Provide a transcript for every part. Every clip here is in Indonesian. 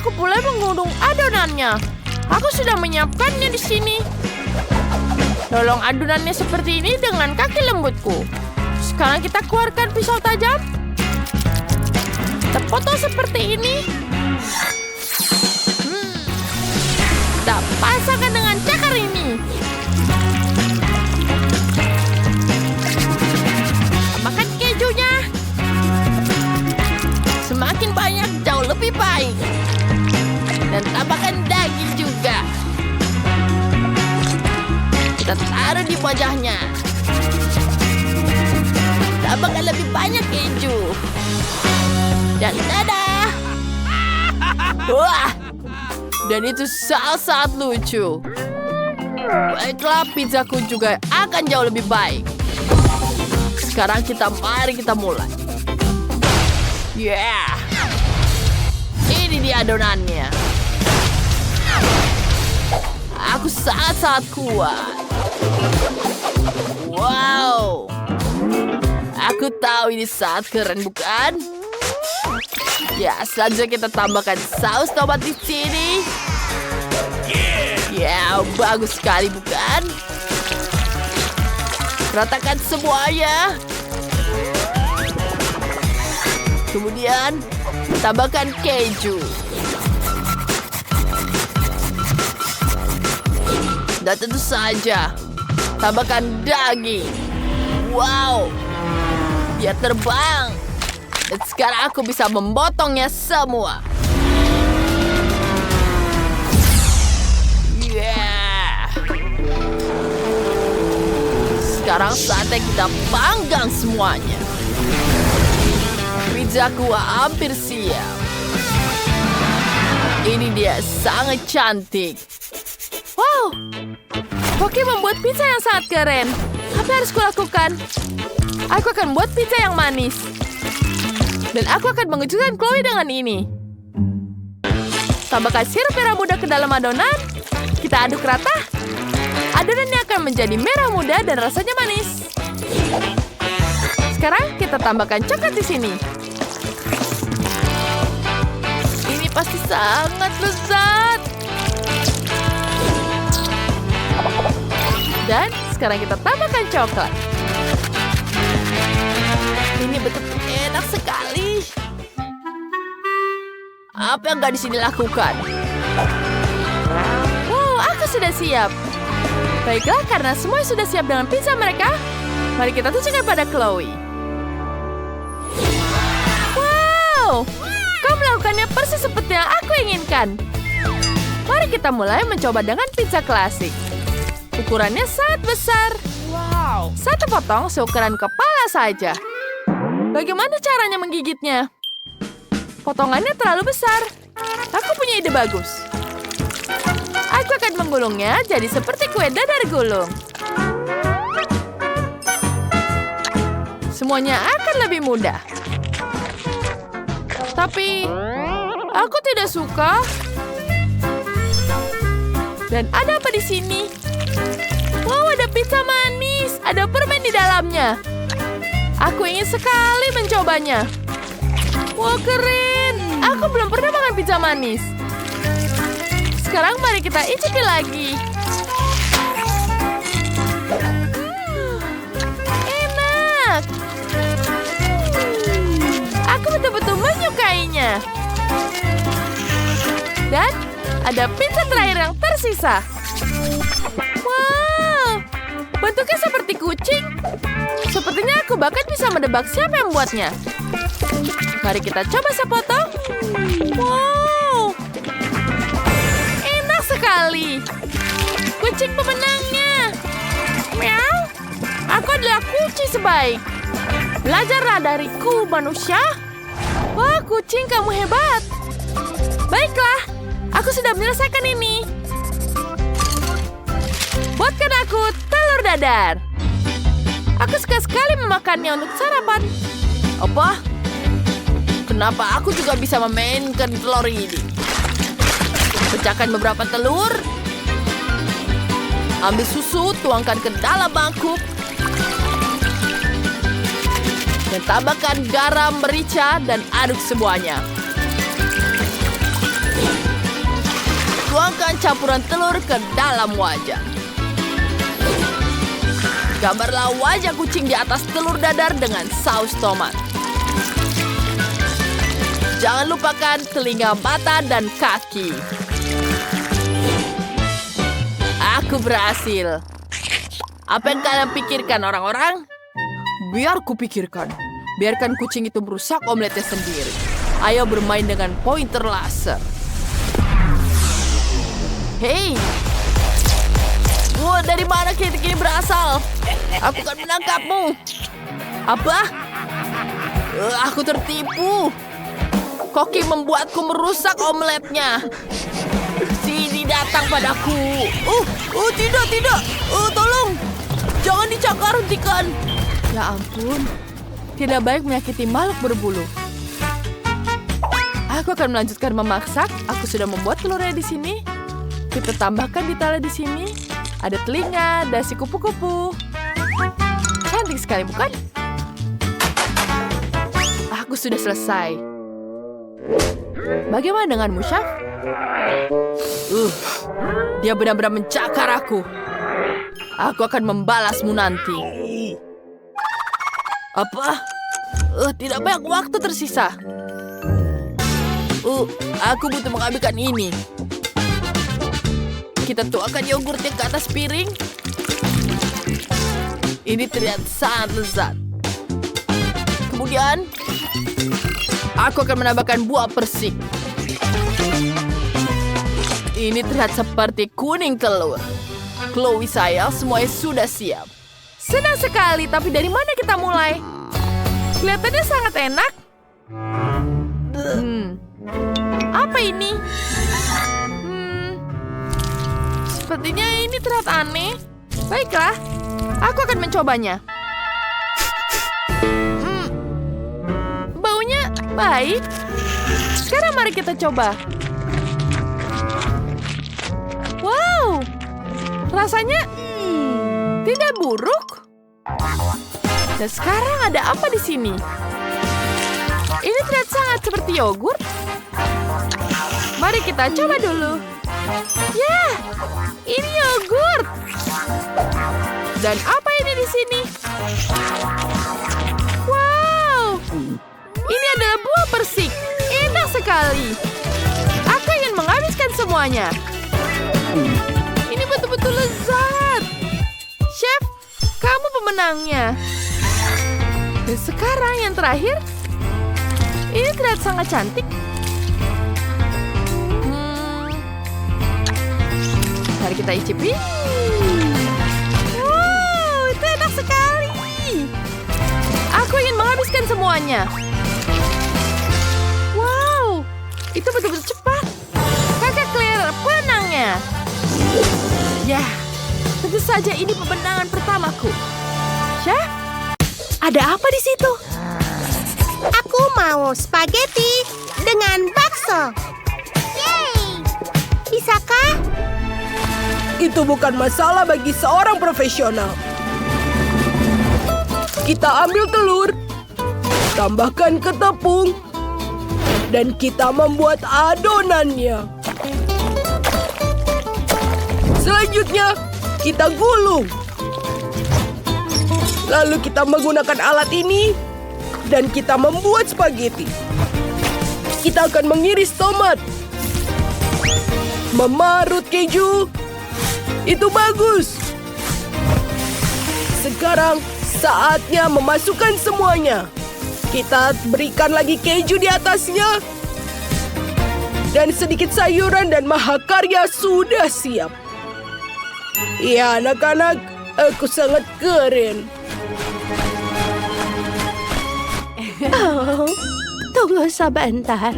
aku mulai mengulung adonannya. Aku sudah menyiapkannya di sini. Tolong adonannya seperti ini dengan kaki lembutku. Sekarang kita keluarkan pisau tajam. Kita potong seperti ini. Kita pasangkan dengan cakar ini. Tambahkan kejunya. Semakin banyak jauh lebih baik. Dan tambahkan daging juga. Kita taruh di wajahnya. Tambahkan lebih banyak keju. Dan dadah. Wah. Dan itu sangat lucu. Baiklah, pizzaku juga akan jauh lebih baik. Sekarang mari kita mulai. Yeah. Ini dia adonannya. Aku sangat kuat. Wow. Aku tahu ini sangat keren, bukan? Ya, selanjutnya kita tambahkan saus tomat di sini. Ya, bagus sekali, bukan? Ratakan semuanya. Kemudian, tambahkan keju. Dan tentu saja, tambahkan daging. Wow, dia terbang. Dan sekarang aku bisa memotongnya semua. Yeah. Sekarang saatnya kita panggang semuanya. Pizzaku hampir siap. Ini dia, sangat cantik. Wow, Poki membuat pizza yang sangat keren. Apa yang harus kulakukan? Aku akan buat pizza yang manis. Dan aku akan mengejutkan Chloe dengan ini. Tambahkan sirup merah muda ke dalam adonan. Kita aduk rata. Adonannya akan menjadi merah muda dan rasanya manis. Sekarang kita tambahkan coklat di sini. Ini pasti sangat lezat. Dan sekarang kita tambahkan coklat. Ini betul-betul enak sekali. Apa yang gak di sini lakukan? Wow, aku sudah siap. Baiklah, karena semua sudah siap dengan pizza mereka, mari kita tunjukkan pada Chloe. Wow, kau melakukannya persis seperti yang aku inginkan. Mari kita mulai mencoba dengan pizza klasik. Ukurannya sangat besar. Wow, satu potong seukuran kepala saja. Bagaimana caranya menggigitnya? Potongannya terlalu besar. Aku punya ide bagus. Aku akan menggulungnya jadi seperti kue dadar gulung. Semuanya akan lebih mudah. Tapi, aku tidak suka. Dan ada apa di sini? Wow, ada pizza manis. Ada permen di dalamnya. Aku ingin sekali mencobanya. Wah, keren. Aku belum pernah makan pizza manis. Sekarang mari kita icipi lagi. Enak. Aku betul-betul menyukainya. Dan ada pizza terakhir yang tersisa. Wow, bentuknya seperti kucing. Sepertinya aku bahkan bisa menebak siapa yang membuatnya. Mari kita coba sepotong. Wow, enak sekali. Kucing pemenangnya. Meow. Aku adalah kucing sebaik. Belajarlah dariku, manusia. Wah, kucing, kamu hebat. Baiklah, aku sudah menyelesaikan ini. Buatkan aku telur dadar. Aku suka sekali memakannya untuk sarapan. Apa? Kenapa aku juga bisa memainkan telur ini? Pecahkan beberapa telur. Ambil susu, tuangkan ke dalam mangkuk. Dan tambahkan garam, merica, dan aduk semuanya. Tuangkan campuran telur ke dalam wajan. Gambarlah wajah kucing di atas telur dadar dengan saus tomat. Jangan lupakan telinga, mata, dan kaki. Aku berhasil. Apa yang kalian pikirkan, orang-orang? Biar kupikirkan. Biarkan kucing itu merusak omeletnya sendiri. Ayo bermain dengan pointer laser. Hei! Wah, dari mana kritik ini berasal? Aku akan menangkapmu. Apa? Aku tertipu. Koki membuatku merusak omeletnya. Sini datang padaku. Tidak. Tolong. Jangan dicakar, hentikan. Ya ampun. Tidak baik menyakiti makhluk berbulu. Aku akan melanjutkan memasak. Aku sudah membuat telurnya di sini. Kita tambahkan detailnya di sini. Ada telinga, dasi kupu-kupu. Cantik sekali, bukan? Aku sudah selesai. Bagaimana denganmu, Chef? Dia benar-benar mencakar aku. Aku akan membalasmu nanti. Apa? Tidak banyak waktu tersisa. Aku butuh mengambilkan ini. Kita tuangkan yogurtnya ke atas piring. Ini terlihat sangat lezat. Kemudian, aku akan menambahkan buah persik. Ini terlihat seperti kuning telur. Chloe sayang, semuanya sudah siap. Senang sekali, tapi dari mana kita mulai? Kelihatannya sangat enak. Apa ini? Sepertinya ini terlihat aneh. Baiklah, aku akan mencobanya. Baunya baik. Sekarang mari kita coba. Wow, rasanya tidak buruk. Dan sekarang ada apa di sini? Ini terlihat sangat seperti yogurt. Mari kita coba dulu. Ya, ini yogurt. Dan apa ini di sini? Wow, ini adalah buah persik. Enak sekali. Aku ingin menghabiskan semuanya. Ini betul-betul lezat. Chef, kamu pemenangnya. Dan sekarang yang terakhir. Ini terlihat sangat cantik. Mari kita icipi. Wow, itu enak sekali. Aku ingin menghabiskan semuanya. Wow, itu betul-betul cepat. Kakak Claire pemenangnya. Ya, tentu saja ini pemenangan pertamaku. Chef, ada apa di situ? Aku mau spaghetti dengan bakso. Yeay! Bisakah? Itu bukan masalah bagi seorang profesional. Kita ambil telur, tambahkan ke tepung, dan kita membuat adonannya. Selanjutnya, kita gulung. Lalu kita menggunakan alat ini, dan kita membuat spaghetti. Kita akan mengiris tomat, memarut keju. Itu bagus. Sekarang saatnya memasukkan semuanya. Kita berikan lagi keju di atasnya. Dan sedikit sayuran dan mahakarya sudah siap. Ya, anak-anak, aku sangat keren. Oh, tunggu sebentar.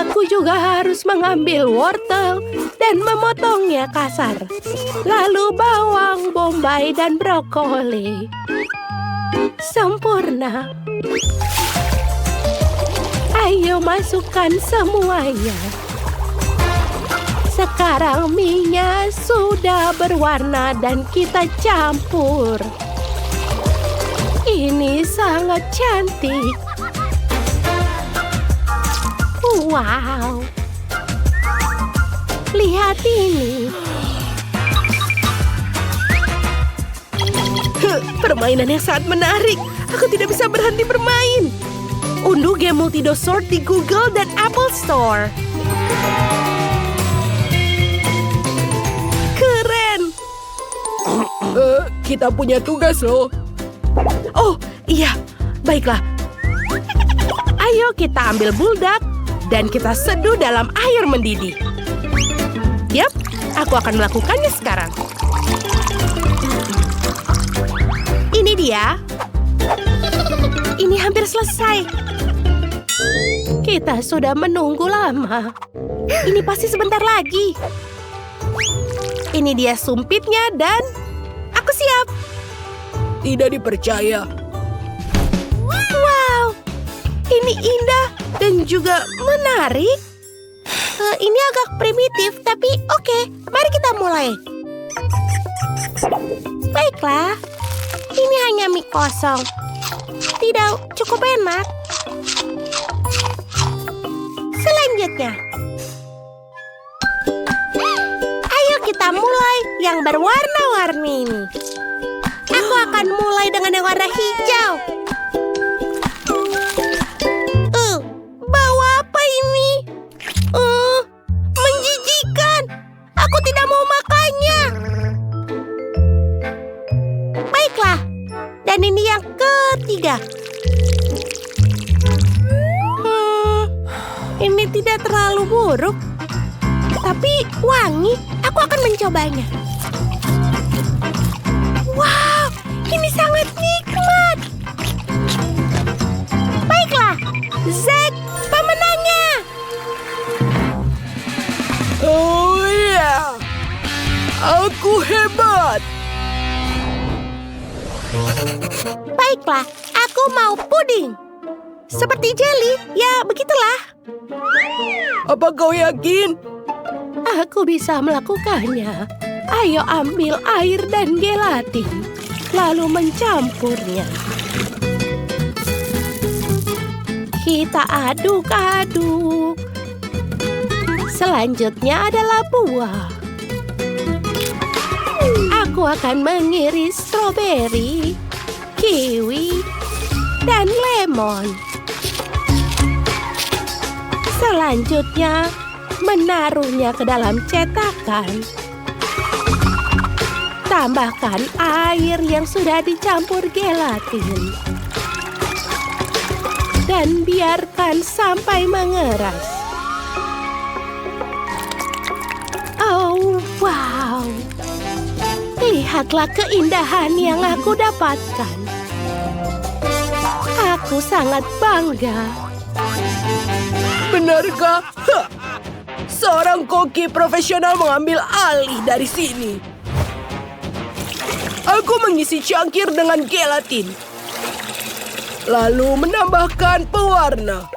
Aku juga harus mengambil wortel dan memotongnya kasar. Lalu bawang bombay dan brokoli. Sempurna. Ayo masukkan semuanya. Sekarang minyak sudah berwarna dan kita campur. Ini sangat cantik. Wow. Lihat ini. Permainan yang sangat menarik. Aku tidak bisa berhenti bermain. Unduh game Multido Sword di Google dan Apple Store. Keren. Kita punya tugas loh. Oh, iya. Baiklah. Ayo kita ambil buldak dan kita seduh dalam air mendidih. Yap, aku akan melakukannya sekarang. Ini dia. Ini hampir selesai. Kita sudah menunggu lama. Ini pasti sebentar lagi. Ini dia sumpitnya dan aku siap. Tidak dipercaya. Wow, ini indah dan juga menarik. Ini agak primitif, tapi oke, mari kita mulai. Baiklah, ini hanya mie kosong. Tidak cukup enak. Selanjutnya, ayo kita mulai yang berwarna-warni ini. Aku akan mulai dengan yang warna hijau. Bau apa ini? Menjijikan. Aku tidak mau makannya. Baiklah. Dan ini yang ketiga. Ini tidak terlalu buruk. Tapi wangi. Aku akan mencobanya. Wow, ini sangat nikmat. Baiklah, Zack, pemenangnya. Oh iya, aku hebat. Baiklah, aku mau puding. Seperti jelly, ya begitulah. Apa kau yakin? Aku bisa melakukannya. Ayo ambil air dan gelatin, lalu mencampurnya. Kita aduk-aduk. Selanjutnya adalah buah. Aku akan mengiris stroberi, kiwi, dan lemon. Selanjutnya, menaruhnya ke dalam cetakan. Tambahkan air yang sudah dicampur gelatin. Dan biarkan sampai mengeras. Oh, wow. Lihatlah keindahan yang aku dapatkan. Aku sangat bangga. Benarkah? Seorang koki profesional mengambil alih dari sini. Aku mengisi cangkir dengan gelatin. Lalu menambahkan pewarna.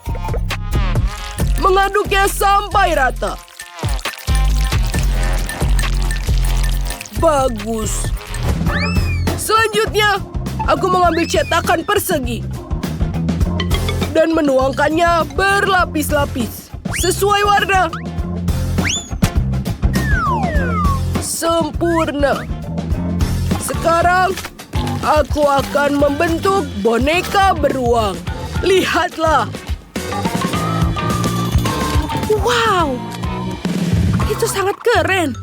Mengaduknya sampai rata. Bagus. Selanjutnya, aku mengambil cetakan persegi. Dan menuangkannya berlapis-lapis. Sesuai warna. Sempurna. Sekarang, aku akan membentuk boneka beruang. Lihatlah. Wow, itu sangat keren.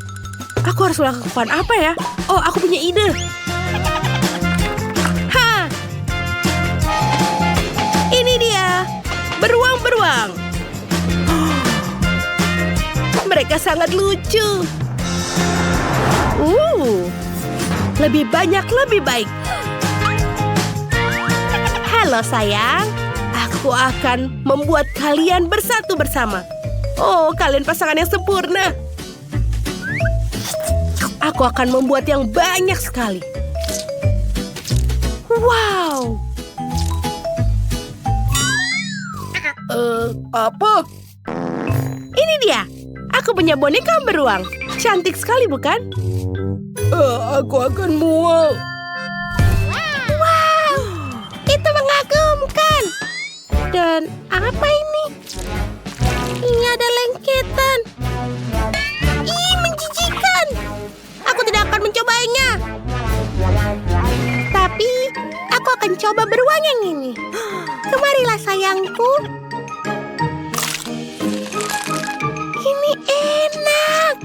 Aku harus melakukan apa ya? Oh, aku punya ide. Ha! Ini dia, beruang-beruang. Mereka sangat lucu. Lebih banyak lebih baik. Halo sayang, aku akan membuat kalian bersatu bersama. Oh, kalian pasangan yang sempurna. Aku akan membuat yang banyak sekali. Wow. Apa? Ini dia. Aku punya boneka beruang. Cantik sekali, bukan? Aku akan mual. Wow, itu mengagumkan. Dan apa ini? Ini ada lengketan. Ih, menjijikan. Aku tidak akan mencobanya. Tapi, aku akan coba beruang yang ini. Kemarilah sayangku. Ini enak.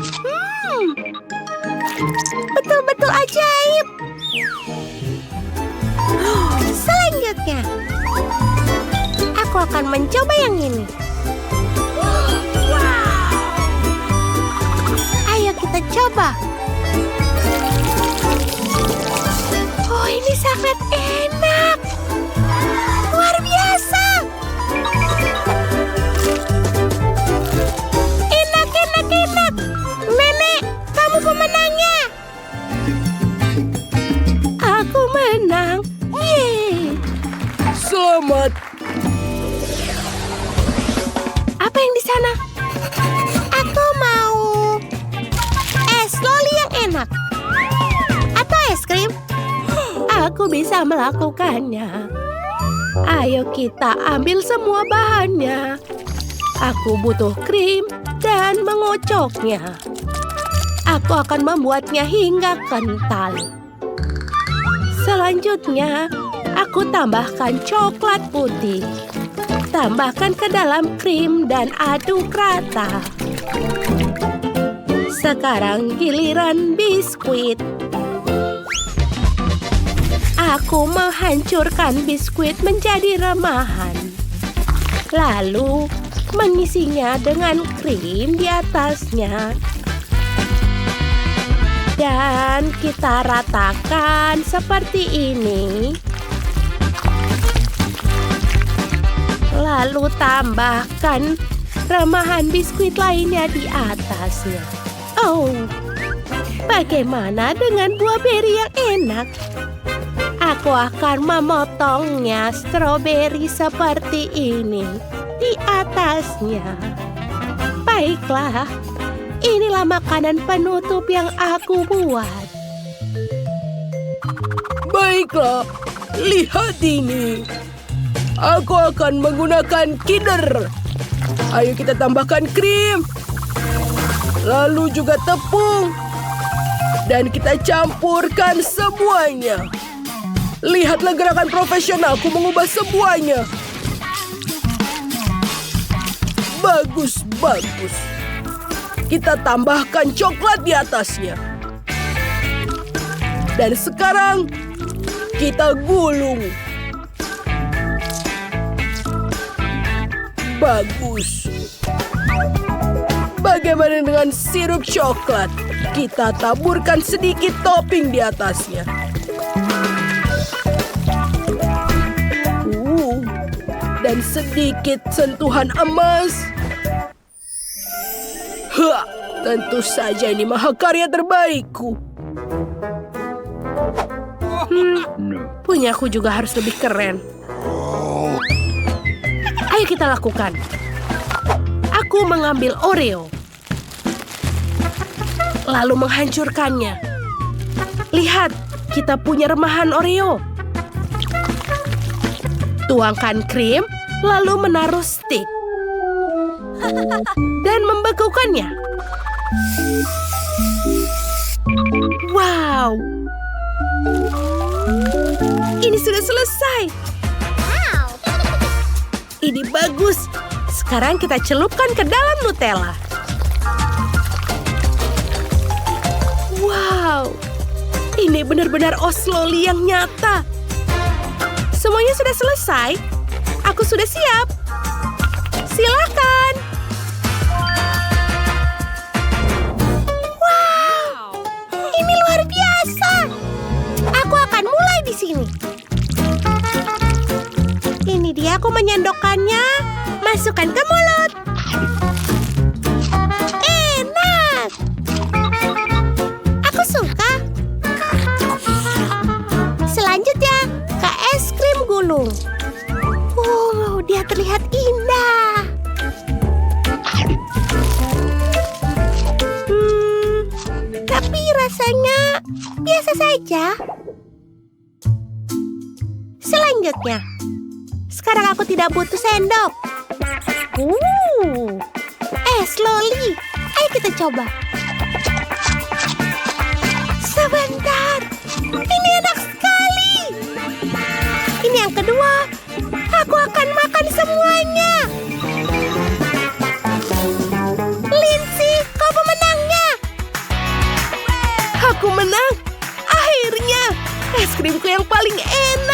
Betul-betul ajaib. Selanjutnya, aku akan mencoba yang ini. Ayo kita coba. Oh, ini sangat enak. Luar biasa. Enak. Nenek, kamu pemenangnya. Aku menang. Yeay. Selamat. Apa yang di sana? Aku mau es loli yang enak. Atau es krim? Aku bisa melakukannya. Ayo kita ambil semua bahannya. Aku butuh krim dan mengocoknya. Aku akan membuatnya hingga kental. Selanjutnya, aku tambahkan coklat putih. Tambahkan ke dalam krim dan aduk rata. Sekarang giliran biskuit. Aku menghancurkan biskuit menjadi remahan. Lalu mengisinya dengan krim di atasnya. Dan kita ratakan seperti ini. Lalu tambahkan remahan biskuit lainnya di atasnya. Oh, bagaimana dengan buah beri yang enak? Aku akan memotongnya stroberi seperti ini di atasnya. Baiklah, inilah makanan penutup yang aku buat. Baiklah, lihat ini. Aku akan menggunakan Kinder. Ayo kita tambahkan krim. Lalu juga tepung. Dan kita campurkan semuanya. Lihatlah gerakan profesionalku mengubah semuanya. Bagus. Kita tambahkan coklat di atasnya. Dan sekarang kita gulung. Bagus. Bagaimana dengan sirup coklat? Kita taburkan sedikit topping di atasnya. Dan sedikit sentuhan emas. Tentu saja ini mahakarya terbaikku. Punyaku juga harus lebih keren. Ayo kita lakukan. Aku mengambil Oreo. Lalu menghancurkannya. Lihat, kita punya remahan Oreo. Tuangkan krim, lalu menaruh stik. Dan membekukannya. Wow. Ini sudah selesai. Ini bagus. Sekarang kita celupkan ke dalam Nutella. Wow. Ini benar-benar osloli yang nyata. Semuanya sudah selesai. Aku sudah siap. Silakan. Wow. Ini luar biasa. Aku akan mulai di sini. Ini dia, aku menyendokkannya. Masukkan ke mulut. Enak. Aku suka. Selanjutnya, ke es krim gulung. Dia terlihat indah. Tapi rasanya biasa saja. Selanjutnya, sekarang aku tidak butuh sendok. Es loli. Ayo kita coba. Aku menang. Akhirnya, es krimku yang paling enak.